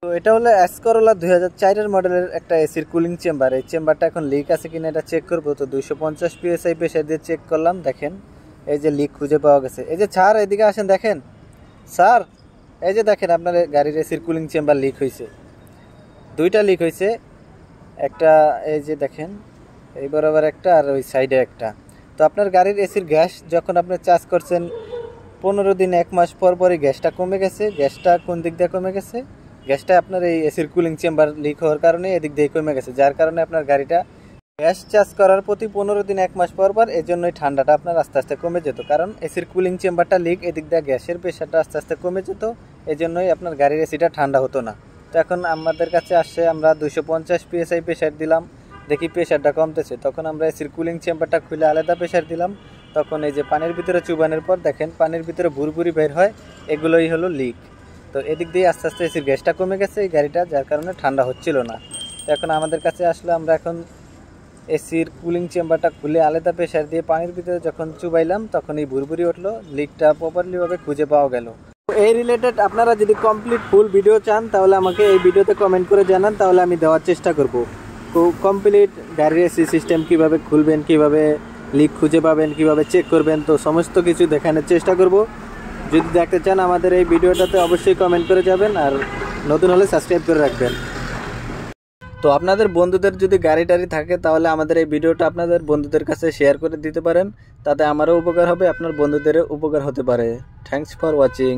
তো এটা হলো এস করোলা 2004 মডেলের একটা এসির কুলিং চেম্বার। এই চেম্বারটা এখন লিক আছে কিনা এটা চেক করবো। তো 250 PSI প্রেসার দিয়ে চেক করলাম, দেখেন এই যে লিক খুঁজে পাওয়া গেছে। এই যে স্যার এদিকে আসেন, দেখেন স্যার, এই যে দেখেন আপনার গাড়ির এসির কুলিং চেম্বার লিক হয়েছে, দুইটা লিক হয়েছে। একটা এই যে দেখেন এই বরাবর একটা আর ওই সাইডে একটা। তো আপনার গাড়ির এসির গ্যাস যখন আপনি চার্জ করছেন 15 দিন 1 মাস পর পরই গ্যাসটা কমে গেছে। গ্যাসটা কোন দিক দিয়ে কমে গেছে? গ্যাসটা আপনার এই এসির কুলিং চেম্বার লিক হওয়ার কারণে এদিক দিয়ে কমে গেছে, যার কারণে আপনার গাড়িটা গ্যাস চার্জ করার প্রতি 15 দিন 1 মাস পর পর এই জন্যই ঠান্ডাটা আপনার আস্তে আস্তে কমে যেত। কারণ এসির কুলিং চেম্বারটা লিক, এদিক দিয়ে গ্যাসের প্রেশারটা আস্তে আস্তে কমে যেত, এই জন্যই আপনার গাড়ির এসিটা ঠান্ডা হতো না। তো এখন আমাদের কাছে আসছে, আমরা 250 PSI প্রেশার দিলাম, দেখি প্রেশারটা কমতেছে। তখন আমরা এসির কুলিং চেম্বারটা খুলে আলাদা প্রেশার দিলাম, তখন এই যে পানির ভিতরে চুবানোর পর দেখেন পানির ভিতরে ভুরভুরি বের হয়, এগুলোই হলো লিক। তো এদিক দিয়ে আস্তে আস্তে এসির গ্যাসটা কমে গেছে এই গাড়িটা, যার কারণে ঠান্ডা হচ্ছিল না। তো এখন আমাদের কাছে আসলে আমরা এখন এসির কুলিং চেম্বারটা খুলে আলাদা প্রেশার দিয়ে পানির ভিতরে যখন চুবাইলাম তখন এই ভুরভুরি উঠলো, লিকটা প্রপারলিভাবে খুঁজে পাওয়া গেল। এই রিলেটেড আপনারা যদি কমপ্লিট ফুল ভিডিও চান তাহলে আমাকে এই ভিডিওতে কমেন্ট করে জানান, তাহলে আমি দেওয়ার চেষ্টা করব। তো কমপ্লিট গাড়ির এসি সিস্টেম কিভাবে খুলবেন, কিভাবে লিক খুঁজে পাবেন, কিভাবে চেক করবেন, তো সমস্ত কিছু দেখানোর চেষ্টা করব। যদি দেখতে চান আমাদের এই ভিডিওটাতে অবশ্যই কমেন্ট করে যাবেন, আর নতুন হলে সাবস্ক্রাইব করে রাখবেন। তো আপনাদের বন্ধুদের যদি গাড়ি টাড়ি থাকে তাহলে আমাদের এই ভিডিওটা আপনাদের বন্ধুদের কাছে শেয়ার করে দিতে পারেন, তাতে আমারও উপকার হবে, আপনার বন্ধুদেরও উপকার হতে পারে। Thanks for watching.